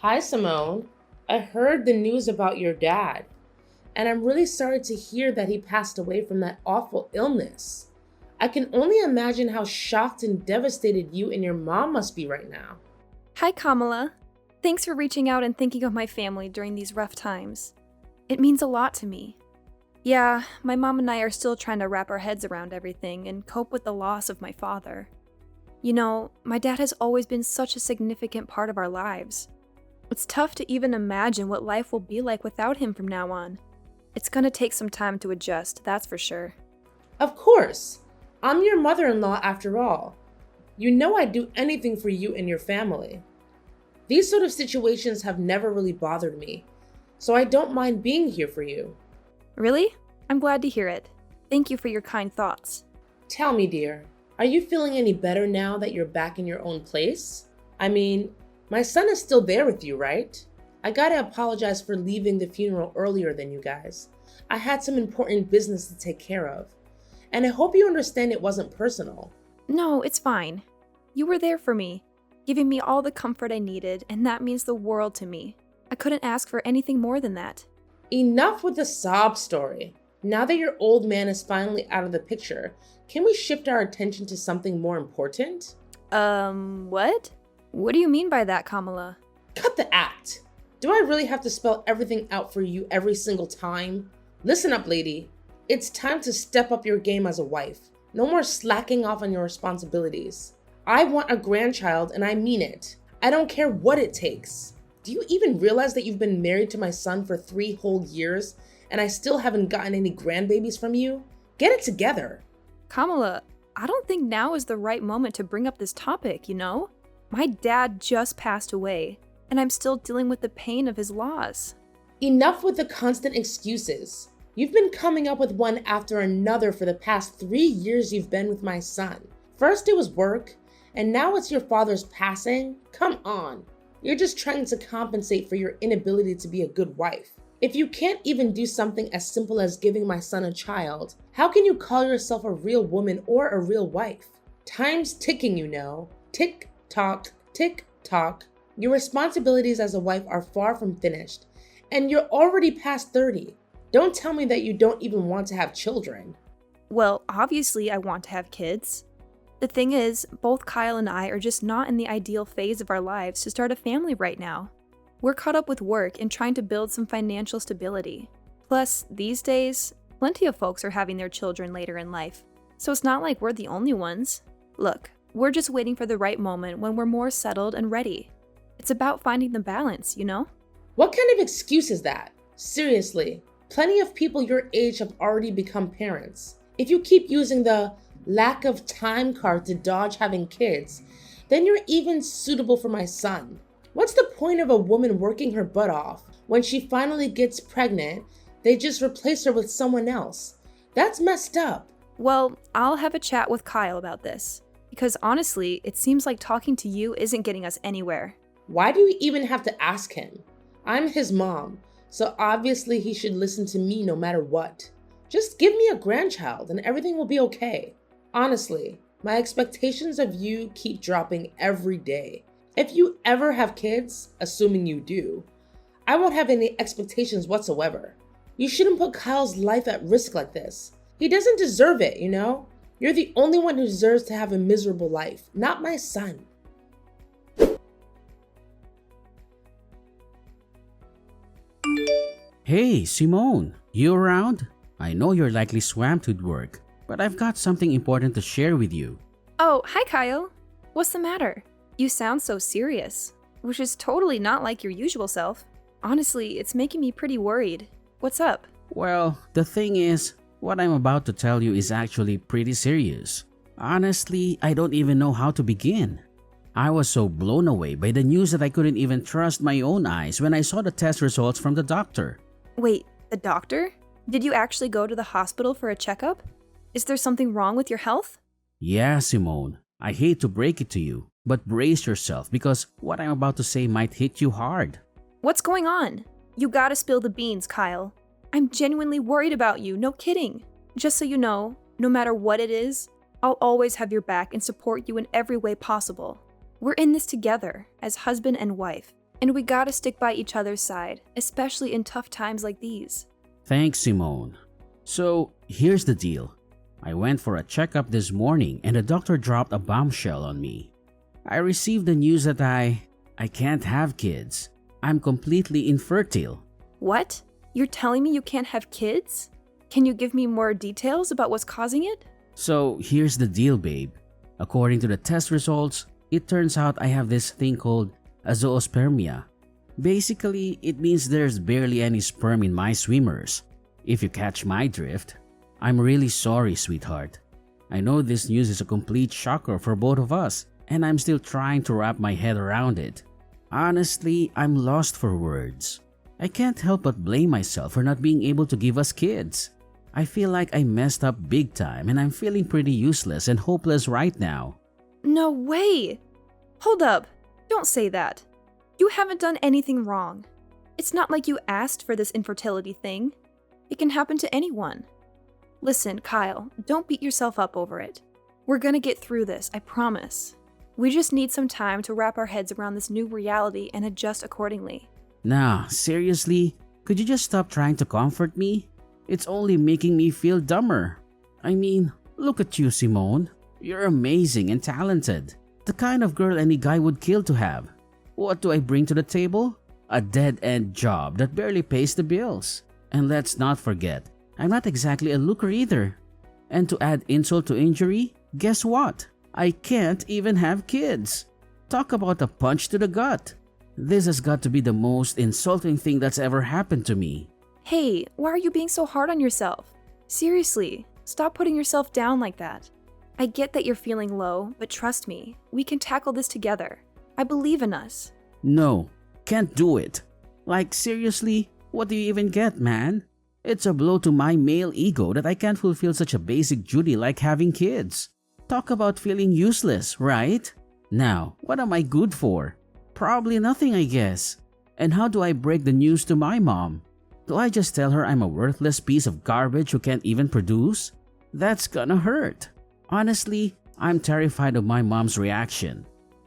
Hi, Simone. I heard the news about your dad, and I'm really sorry to hear that he passed away from that awful illness. I can only imagine how shocked and devastated you and your mom must be right now. Hi, Kamala. Thanks for reaching out and thinking of my family during these rough times. It means a lot to me. Yeah, my mom and I are still trying to wrap our heads around everything and cope with the loss of my father. You know, my dad has always been such a significant part of our lives. It's tough to even imagine what life will be like without him from now on. It's gonna take some time to adjust, that's for sure. Of course, I'm your mother in law after all. You know I'd do anything for you and your family. These sort of situations have never really bothered me, so I don't mind being here for you. Really? I'm glad to hear it. Thank you for your kind thoughts. Tell me, dear, are you feeling any better now that you're back in your own place? I mean, my son is still there with you, right? I gotta apologize for leaving the funeral earlier than you guys. I had some important business to take care of. And I hope you understand it wasn't personal. No, it's fine. You were there for me, giving me all the comfort I needed, and that means the world to me. I couldn't ask for anything more than that. Enough with the sob story. Now that your old man is finally out of the picture, can we shift our attention to something more important? What? What do you mean by that, Kamala? Cut the act. Do I really have to spell everything out for you every single time? Listen up, lady. It's time to step up your game as a wife. No more slacking off on your responsibilities. I want a grandchild and I mean it. I don't care what it takes. Do you even realize that you've been married to my son for 3 whole years and I still haven't gotten any grandbabies from you? Get it together. Kamala, I don't think now is the right moment to bring up this topic, you know? My dad just passed away, and I'm still dealing with the pain of his loss. Enough with the constant excuses. You've been coming up with one after another for the past 3 years you've been with my son. First it was work, and now it's your father's passing? Come on. You're just trying to compensate for your inability to be a good wife. If you can't even do something as simple as giving my son a child, how can you call yourself a real woman or a real wife? Time's ticking, you know. Tick tock, tick tock. Your responsibilities as a wife are far from finished, and you're already past 30. Don't tell me that you don't even want to have children. Well, obviously, I want to have kids. The thing is, both Kyle and I are just not in the ideal phase of our lives to start a family right now. We're caught up with work and trying to build some financial stability. Plus, these days, plenty of folks are having their children later in life, so it's not like we're the only ones. Look, we're just waiting for the right moment when we're more settled and ready. It's about finding the balance, you know? What kind of excuse is that? Seriously, plenty of people your age have already become parents. If you keep using the lack of time card to dodge having kids, then you're even suitable for my son. What's the point of a woman working her butt off? When she finally gets pregnant, they just replace her with someone else. That's messed up. Well, I'll have a chat with Kyle about this, because honestly, it seems like talking to you isn't getting us anywhere. Why do you even have to ask him? I'm his mom, so obviously he should listen to me no matter what. Just give me a grandchild and everything will be okay. Honestly, my expectations of you keep dropping every day. If you ever have kids, assuming you do, I won't have any expectations whatsoever. You shouldn't put Kyle's life at risk like this. He doesn't deserve it, you know? You're the only one who deserves to have a miserable life, not my son. Hey, Simone, you around? I know you're likely swamped with work, but I've got something important to share with you. Oh, hi Kyle. What's the matter? You sound so serious, which is totally not like your usual self. Honestly, it's making me pretty worried. What's up? Well, the thing is, what I'm about to tell you is actually pretty serious. Honestly, I don't even know how to begin. I was so blown away by the news that I couldn't even trust my own eyes when I saw the test results from the doctor. Wait, the doctor? Did you actually go to the hospital for a checkup? Is there something wrong with your health? Yeah, Simone, I hate to break it to you, but brace yourself because what I'm about to say might hit you hard. What's going on? You gotta spill the beans, Kyle. I'm genuinely worried about you, no kidding. Just so you know, no matter what it is, I'll always have your back and support you in every way possible. We're in this together, as husband and wife. And we gotta stick by each other's side, especially in tough times like these. Thanks, Simone. So, here's the deal. I went for a checkup this morning and the doctor dropped a bombshell on me. I received the news that I can't have kids. I'm completely infertile. What? You're telling me you can't have kids? Can you give me more details about what's causing it? So, here's the deal, babe. According to the test results, it turns out I have this thing called a zoospermia. Basically, it means there's barely any sperm in my swimmers. If you catch my drift. I'm really sorry, sweetheart. I know this news is a complete shocker for both of us, and I'm still trying to wrap my head around it. Honestly, I'm lost for words. I can't help but blame myself for not being able to give us kids. I feel like I messed up big time and I'm feeling pretty useless and hopeless right now. No way! Hold up. Don't say that. You haven't done anything wrong. It's not like you asked for this infertility thing. It can happen to anyone. Listen, Kyle, don't beat yourself up over it. We're gonna get through this, I promise. We just need some time to wrap our heads around this new reality and adjust accordingly. Nah, seriously? Could you just stop trying to comfort me? It's only making me feel dumber. I mean, look at you, Simone. You're amazing and talented. The kind of girl any guy would kill to have. What do I bring to the table? A dead-end job that barely pays the bills. And let's not forget, I'm not exactly a looker either. And to add insult to injury, guess what? I can't even have kids. Talk about a punch to the gut. This has got to be the most insulting thing that's ever happened to me. Hey, why are you being so hard on yourself? Seriously, stop putting yourself down like that. I get that you're feeling low, but trust me, we can tackle this together. I believe in us. No, can't do it. Like seriously, what do you even get, man? It's a blow to my male ego that I can't fulfill such a basic duty like having kids. Talk about feeling useless, right? Now, what am I good for? Probably nothing, I guess. And how do I break the news to my mom? Do I just tell her I'm a worthless piece of garbage who can't even produce? That's gonna hurt. Honestly, I'm terrified of my mom's reaction.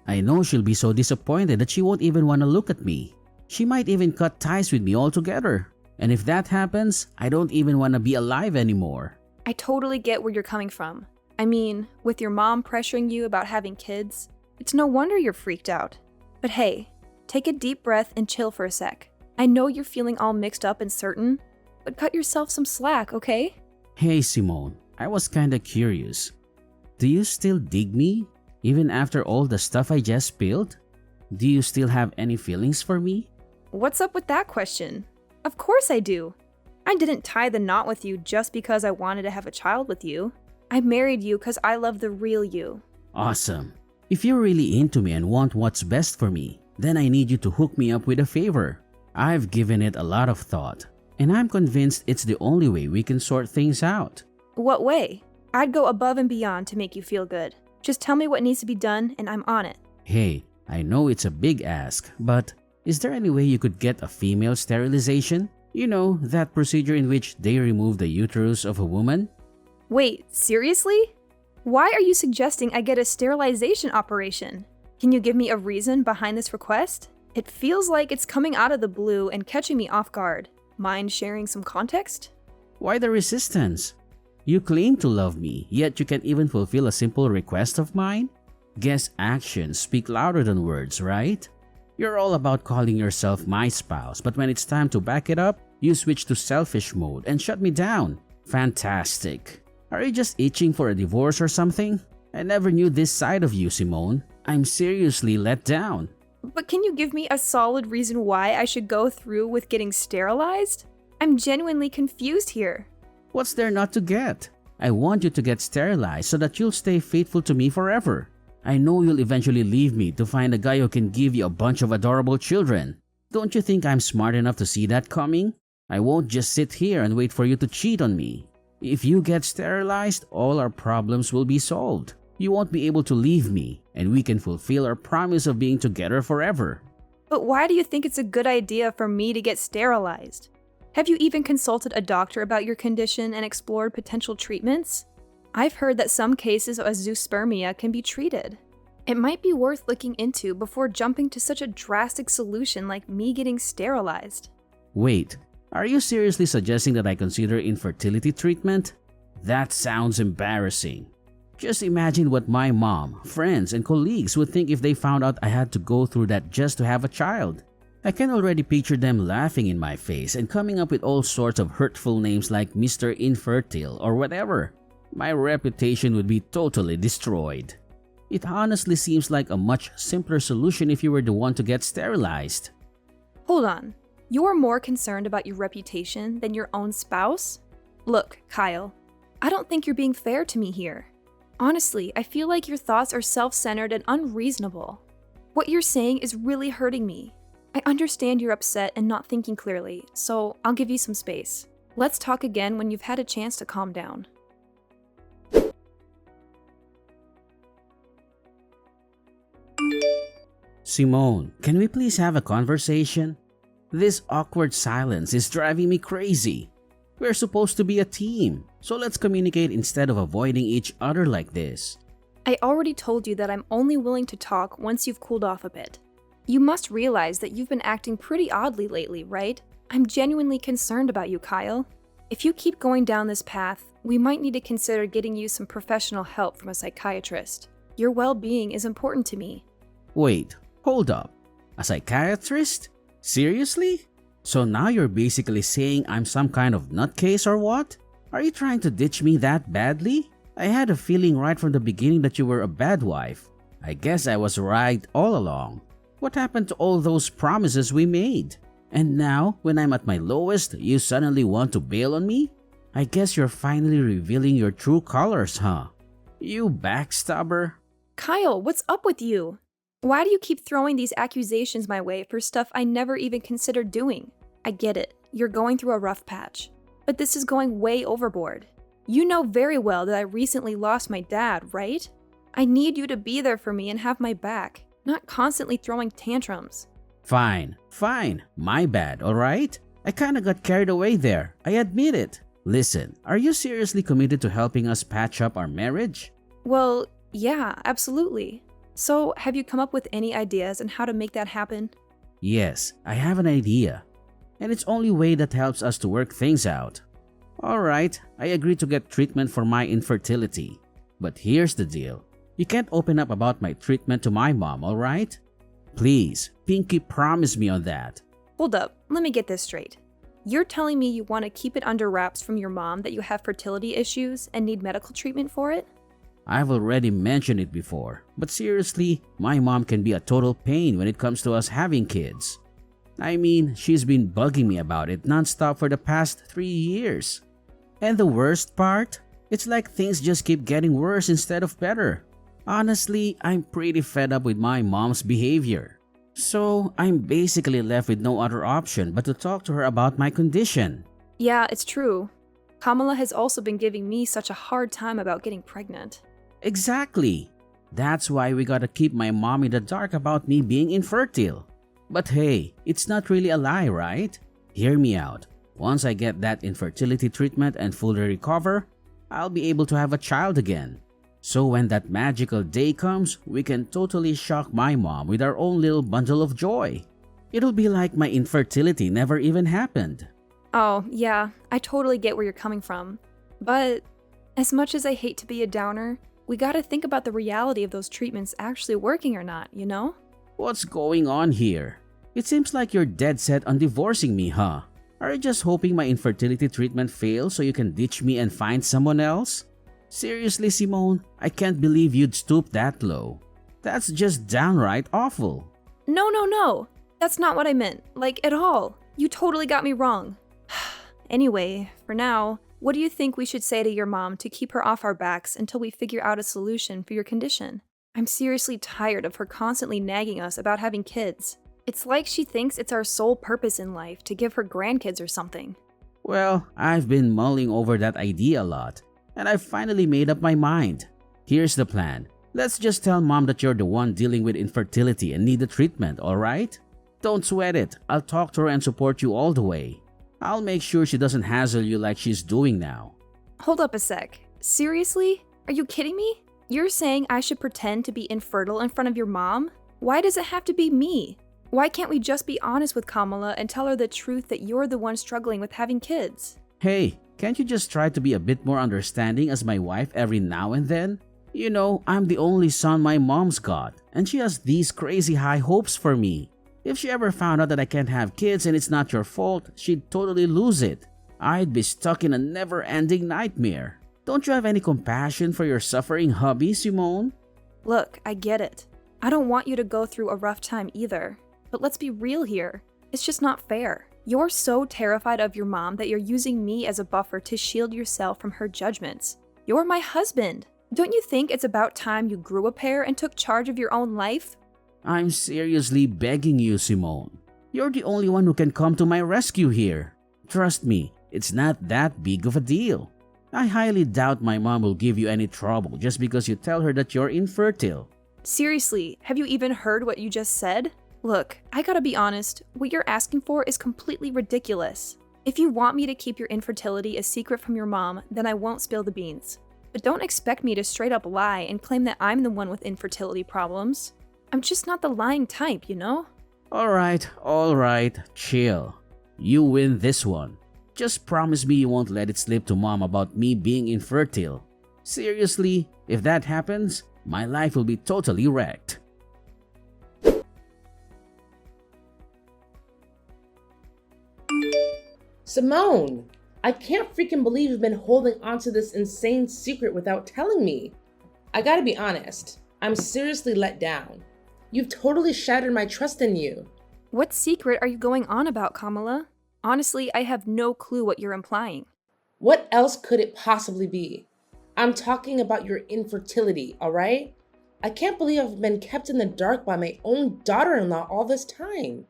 I know she'll be so disappointed that she won't even want to look at me. She might even cut ties with me altogether. And if that happens, I don't even want to be alive anymore. I totally get where you're coming from. I mean, with your mom pressuring you about having kids, it's no wonder you're freaked out. But hey, take a deep breath and chill for a sec. I know you're feeling all mixed up and certain, but cut yourself some slack, okay? Hey Simone, I was kinda curious. Do you still dig me? Even after all the stuff I just spilled? Do you still have any feelings for me? What's up with that question? Of course I do. I didn't tie the knot with you just because I wanted to have a child with you. I married you because I love the real you. Awesome. If you're really into me and want what's best for me, then I need you to hook me up with a favor. I've given it a lot of thought, and I'm convinced it's the only way we can sort things out. What way? I'd go above and beyond to make you feel good. Just tell me what needs to be done and I'm on it. Hey, I know it's a big ask, but is there any way you could get a female sterilization? You know, that procedure in which they remove the uterus of a woman? Wait, seriously? Why are you suggesting I get a sterilization operation? Can you give me a reason behind this request? It feels like it's coming out of the blue and catching me off guard. Mind sharing some context? Why the resistance? You claim to love me, yet you can't even fulfill a simple request of mine? Guess actions speak louder than words, right? You're all about calling yourself my spouse, but when it's time to back it up, you switch to selfish mode and shut me down. Fantastic. Are you just itching for a divorce or something? I never knew this side of you, Simone. I'm seriously let down. But can you give me a solid reason why I should go through with getting sterilized? I'm genuinely confused here. What's there not to get? I want you to get sterilized so that you'll stay faithful to me forever. I know you'll eventually leave me to find a guy who can give you a bunch of adorable children. Don't you think I'm smart enough to see that coming? I won't just sit here and wait for you to cheat on me. If you get sterilized, all our problems will be solved. You won't be able to leave me, and we can fulfill our promise of being together forever. But why do you think it's a good idea for me to get sterilized? Have you even consulted a doctor about your condition and explored potential treatments? I've heard that some cases of zoospermia can be treated. It might be worth looking into before jumping to such a drastic solution like me getting sterilized. Wait, are you seriously suggesting that I consider infertility treatment? That sounds embarrassing. Just imagine what my mom, friends, and colleagues would think if they found out I had to go through that just to have a child. I can already picture them laughing in my face and coming up with all sorts of hurtful names like Mr. Infertile or whatever. My reputation would be totally destroyed. It honestly seems like a much simpler solution if you were the one to get sterilized. Hold on. You're more concerned about your reputation than your own spouse? Look, Kyle, I don't think you're being fair to me here. Honestly, I feel like your thoughts are self-centered and unreasonable. What you're saying is really hurting me. I understand you're upset and not thinking clearly, so I'll give you some space. Let's talk again when you've had a chance to calm down. Simone, can we please have a conversation? This awkward silence is driving me crazy. We're supposed to be a team, so let's communicate instead of avoiding each other like this. I already told you that I'm only willing to talk once you've cooled off a bit. You must realize that you've been acting pretty oddly lately, right? I'm genuinely concerned about you, Kyle. If you keep going down this path, we might need to consider getting you some professional help from a psychiatrist. Your well-being is important to me. Wait, hold up. A psychiatrist? Seriously? So now you're basically saying I'm some kind of nutcase or what? Are you trying to ditch me that badly? I had a feeling right from the beginning that you were a bad wife. I guess I was right all along. What happened to all those promises we made? And now, when I'm at my lowest, you suddenly want to bail on me? I guess you're finally revealing your true colors, huh? You backstabber. Kyle, what's up with you? Why do you keep throwing these accusations my way for stuff I never even considered doing? I get it, you're going through a rough patch. But this is going way overboard. You know very well that I recently lost my dad, right? I need you to be there for me and have my back, not constantly throwing tantrums. Fine, my bad, alright? I kinda got carried away there, I admit it. Listen, are you seriously committed to helping us patch up our marriage? Well, yeah, absolutely. So, have you come up with any ideas on how to make that happen? Yes, I have an idea. And it's only way that helps us to work things out. Alright, I agree to get treatment for my infertility. But here's the deal. You can't open up about my treatment to my mom, alright? Please, Pinky, promise me on that. Hold up, let me get this straight. You're telling me you want to keep it under wraps from your mom that you have fertility issues and need medical treatment for it? I've already mentioned it before, but seriously, my mom can be a total pain when it comes to us having kids. I mean, she's been bugging me about it nonstop for the past 3 years. And the worst part? It's like things just keep getting worse instead of better. Honestly, I'm pretty fed up with my mom's behavior. So, I'm basically left with no other option but to talk to her about my condition. Yeah, it's true. Kamala has also been giving me such a hard time about getting pregnant. Exactly. That's why we gotta keep my mom in the dark about me being infertile. But hey, it's not really a lie, right? Hear me out. Once I get that infertility treatment and fully recover, I'll be able to have a child again. So when that magical day comes, we can totally shock my mom with our own little bundle of joy. It'll be like my infertility never even happened. Oh, yeah, I totally get where you're coming from. But as much as I hate to be a downer, we gotta think about the reality of those treatments actually working or not, you know? What's going on here? It seems like you're dead set on divorcing me, huh? Are you just hoping my infertility treatment fails so you can ditch me and find someone else? Seriously, Simone, I can't believe you'd stoop that low. That's just downright awful. No. That's not what I meant, like at all. You totally got me wrong. Anyway, for now, what do you think we should say to your mom to keep her off our backs until we figure out a solution for your condition? I'm seriously tired of her constantly nagging us about having kids. It's like she thinks it's our sole purpose in life to give her grandkids or something. Well, I've been mulling over that idea a lot, and I've finally made up my mind. Here's the plan. Let's just tell mom that you're the one dealing with infertility and need the treatment, alright? Don't sweat it. I'll talk to her and support you all the way. I'll make sure she doesn't hassle you like she's doing now. Hold up a sec. Seriously? Are you kidding me? You're saying I should pretend to be infertile in front of your mom? Why does it have to be me? Why can't we just be honest with Kamala and tell her the truth that you're the one struggling with having kids? Hey, can't you just try to be a bit more understanding as my wife every now and then? You know, I'm the only son my mom's got, and she has these crazy high hopes for me. If she ever found out that I can't have kids and it's not your fault, she'd totally lose it. I'd be stuck in a never-ending nightmare. Don't you have any compassion for your suffering hubby, Simone? Look, I get it. I don't want you to go through a rough time either. But let's be real here. It's just not fair. You're so terrified of your mom that you're using me as a buffer to shield yourself from her judgments. You're my husband. Don't you think it's about time you grew a pair and took charge of your own life? I'm seriously begging you, Simone. You're the only one who can come to my rescue here. Trust me, it's not that big of a deal. I highly doubt my mom will give you any trouble just because you tell her that you're infertile. Seriously, have you even heard what you just said? Look, I gotta be honest, what you're asking for is completely ridiculous. If you want me to keep your infertility a secret from your mom, then I won't spill the beans. But don't expect me to straight up lie and claim that I'm the one with infertility problems. I'm just not the lying type, you know? Alright, chill. You win this one. Just promise me you won't let it slip to mom about me being infertile. Seriously, if that happens, my life will be totally wrecked. Simone, I can't freaking believe you've been holding onto this insane secret without telling me. I gotta be honest, I'm seriously let down. You've totally shattered my trust in you. What secret are you going on about, Kamala? Honestly, I have no clue what you're implying. What else could it possibly be? I'm talking about your infertility, alright? I can't believe I've been kept in the dark by my own daughter-in-law all this time.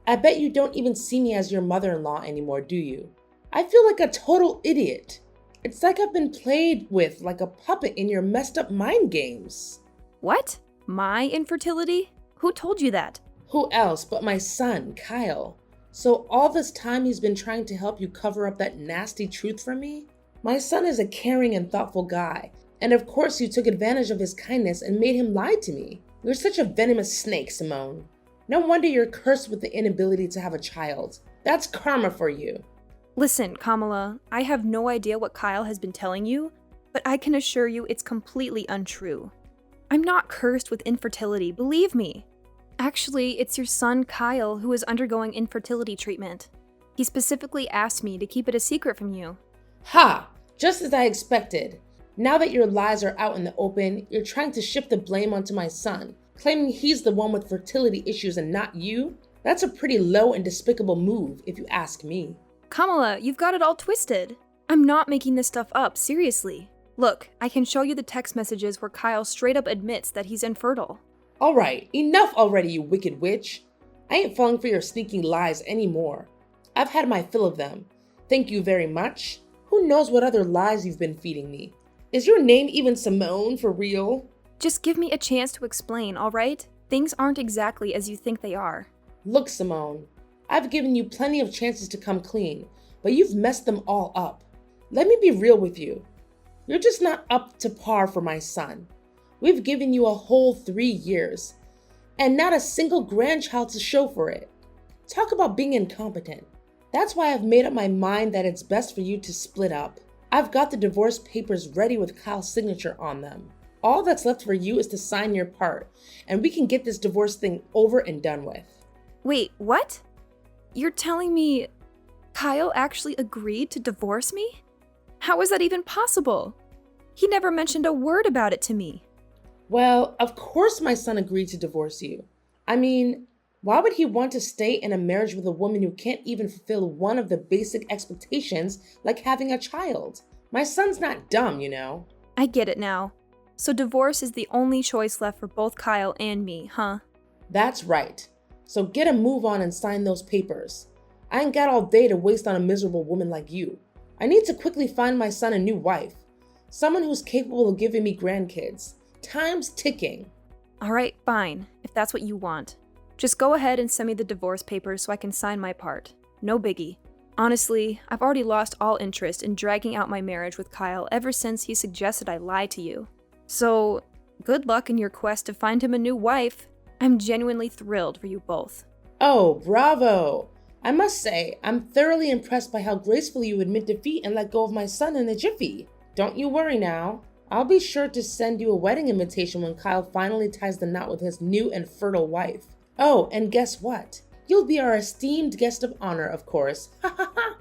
I bet you don't even see me as your mother-in-law anymore, do you? I feel like a total idiot. It's like I've been played with like a puppet in your messed up mind games. What? My infertility? Who told you that? Who else but my son, Kyle? So all this time he's been trying to help you cover up that nasty truth from me? My son is a caring and thoughtful guy, and of course you took advantage of his kindness and made him lie to me. You're such a venomous snake, Simone. No wonder you're cursed with the inability to have a child. That's karma for you. Listen, Kamala, I have no idea what Kyle has been telling you, but I can assure you it's completely untrue. I'm not cursed with infertility, believe me. Actually, it's your son, Kyle, who is undergoing infertility treatment. He specifically asked me to keep it a secret from you. Ha! Just as I expected. Now that your lies are out in the open, you're trying to shift the blame onto my son, claiming he's the one with fertility issues and not you? That's a pretty low and despicable move, if you ask me. Kamala, you've got it all twisted. I'm not making this stuff up, seriously. Look, I can show you the text messages where Kyle straight up admits that he's infertile. Alright, enough already, you wicked witch. I ain't falling for your sneaking lies anymore. I've had my fill of them. Thank you very much. Who knows what other lies you've been feeding me? Is your name even Simone for real? Just give me a chance to explain, alright? Things aren't exactly as you think they are. Look, Simone, I've given you plenty of chances to come clean, but you've messed them all up. Let me be real with you. You're just not up to par for my son. We've given you a whole 3 years, and not a single grandchild to show for it. Talk about being incompetent. That's why I've made up my mind that it's best for you to split up. I've got the divorce papers ready with Kyle's signature on them. All that's left for you is to sign your part, and we can get this divorce thing over and done with. Wait, what? You're telling me Kyle actually agreed to divorce me? How is that even possible? He never mentioned a word about it to me. Well, of course my son agreed to divorce you. I mean, why would he want to stay in a marriage with a woman who can't even fulfill one of the basic expectations like having a child? My son's not dumb, you know. I get it now. So divorce is the only choice left for both Kyle and me, huh? That's right. So get a move on and sign those papers. I ain't got all day to waste on a miserable woman like you. I need to quickly find my son a new wife. Someone who's capable of giving me grandkids. Time's ticking. Alright, fine, if that's what you want. Just go ahead and send me the divorce papers so I can sign my part. No biggie. Honestly, I've already lost all interest in dragging out my marriage with Kyle ever since he suggested I lie to you. So, good luck in your quest to find him a new wife. I'm genuinely thrilled for you both. Oh, bravo! I must say, I'm thoroughly impressed by how gracefully you admit defeat and let go of my son in a jiffy. Don't you worry now. I'll be sure to send you a wedding invitation when Kyle finally ties the knot with his new and fertile wife. Oh, and guess what? You'll be our esteemed guest of honor, of course. Ha ha ha!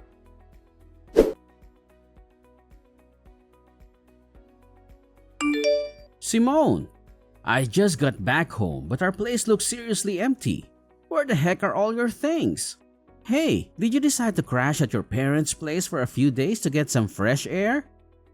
Simone, I just got back home, but our place looks seriously empty. Where the heck are all your things? Hey, did you decide to crash at your parents' place for a few days to get some fresh air?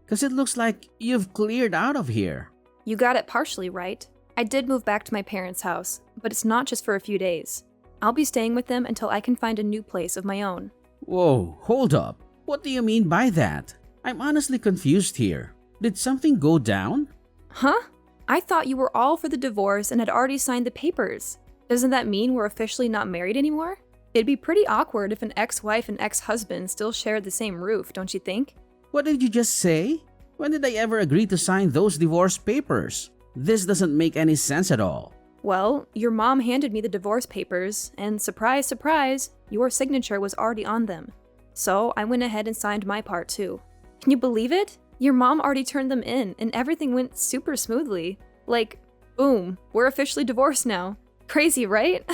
Cause it looks like you've cleared out of here. You got it partially right. I did move back to my parents' house, but it's not just for a few days. I'll be staying with them until I can find a new place of my own. Whoa, hold up. What do you mean by that? I'm honestly confused here. Did something go down? Huh? I thought you were all for the divorce and had already signed the papers. Doesn't that mean we're officially not married anymore? It'd be pretty awkward if an ex-wife and ex-husband still shared the same roof, don't you think? What did you just say? When did I ever agree to sign those divorce papers? This doesn't make any sense at all. Well, your mom handed me the divorce papers, and surprise, surprise, your signature was already on them. So I went ahead and signed my part too. Can you believe it? Your mom already turned them in, and everything went super smoothly. Like, boom, we're officially divorced now. Crazy, right?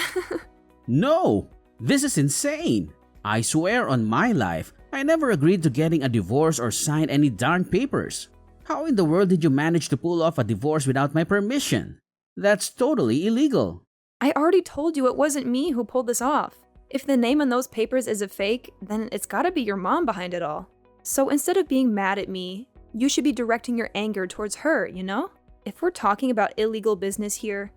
No! This is insane! I swear on my life, I never agreed to getting a divorce or sign any darn papers. How in the world did you manage to pull off a divorce without my permission? That's totally illegal. I already told you it wasn't me who pulled this off. If the name on those papers is a fake, then it's gotta be your mom behind it all. So instead of being mad at me, you should be directing your anger towards her, you know? If we're talking about illegal business here,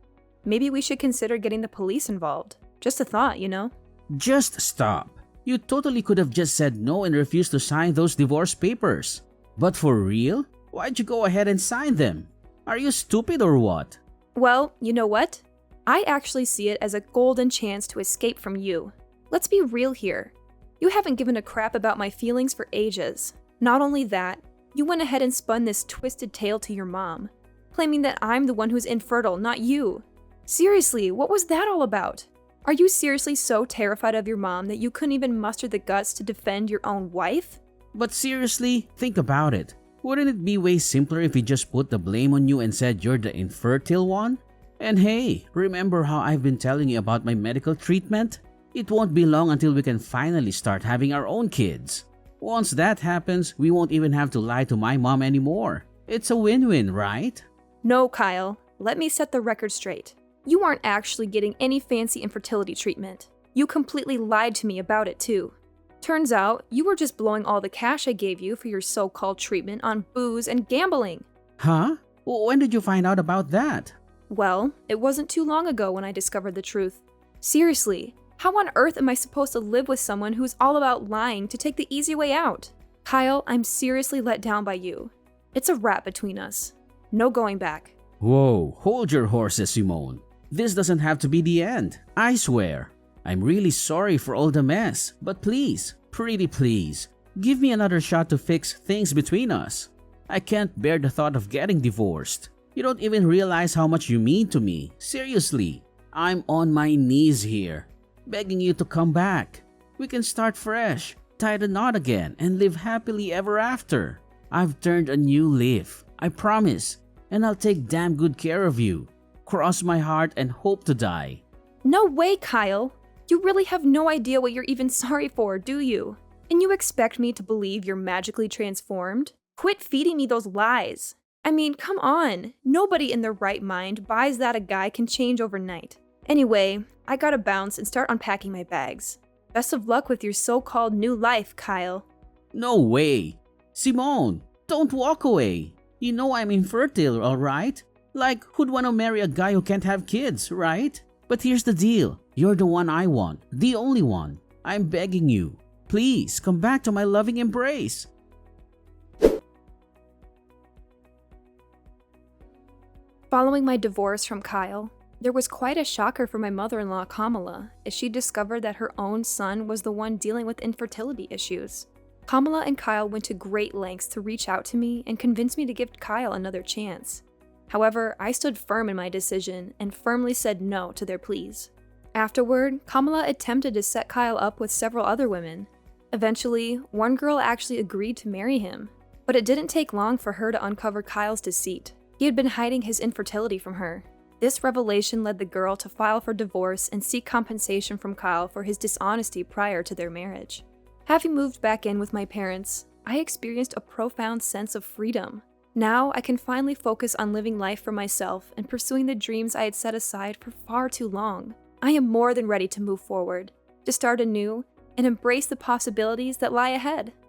maybe we should consider getting the police involved. Just a thought, you know? Just stop. You totally could have just said no and refused to sign those divorce papers. But for real? Why'd you go ahead and sign them? Are you stupid or what? Well, you know what? I actually see it as a golden chance to escape from you. Let's be real here. You haven't given a crap about my feelings for ages. Not only that, you went ahead and spun this twisted tale to your mom, claiming that I'm the one who's infertile, not you. Seriously, what was that all about? Are you seriously so terrified of your mom that you couldn't even muster the guts to defend your own wife? But seriously, think about it. Wouldn't it be way simpler if we just put the blame on you and said you're the infertile one? And hey, remember how I've been telling you about my medical treatment? It won't be long until we can finally start having our own kids. Once that happens, we won't even have to lie to my mom anymore. It's a win-win, right? No, Kyle. Let me set the record straight. You aren't actually getting any fancy infertility treatment. You completely lied to me about it too. Turns out, you were just blowing all the cash I gave you for your so-called treatment on booze and gambling. Huh? When did you find out about that? Well, it wasn't too long ago when I discovered the truth. Seriously, how on earth am I supposed to live with someone who's all about lying to take the easy way out? Kyle, I'm seriously let down by you. It's a wrap between us. No going back. Whoa, hold your horses, Simone. This doesn't have to be the end, I swear. I'm really sorry for all the mess, but please, pretty please, give me another shot to fix things between us. I can't bear the thought of getting divorced. You don't even realize how much you mean to me. Seriously, I'm on my knees here, begging you to come back. We can start fresh, tie the knot again, and live happily ever after. I've turned a new leaf, I promise, and I'll take damn good care of you. Cross my heart and hope to die. No way, Kyle. You really have no idea what you're even sorry for, do you? And you expect me to believe you're magically transformed? Quit feeding me those lies. I mean, come on. Nobody in their right mind buys that a guy can change overnight. Anyway, I gotta bounce and start unpacking my bags. Best of luck with your so-called new life, Kyle. No way. Simone, don't walk away. You know I'm infertile, alright? Like, who'd want to marry a guy who can't have kids, right? But here's the deal. You're the one I want. The only one. I'm begging you. Please, come back to my loving embrace. Following my divorce from Kyle, there was quite a shocker for my mother-in-law, Kamala, as she discovered that her own son was the one dealing with infertility issues. Kamala and Kyle went to great lengths to reach out to me and convince me to give Kyle another chance. However, I stood firm in my decision and firmly said no to their pleas. Afterward, Kamala attempted to set Kyle up with several other women. Eventually, one girl actually agreed to marry him, but it didn't take long for her to uncover Kyle's deceit. He had been hiding his infertility from her. This revelation led the girl to file for divorce and seek compensation from Kyle for his dishonesty prior to their marriage. Having moved back in with my parents, I experienced a profound sense of freedom. Now I can finally focus on living life for myself and pursuing the dreams I had set aside for far too long. I am more than ready to move forward, to start anew, and embrace the possibilities that lie ahead.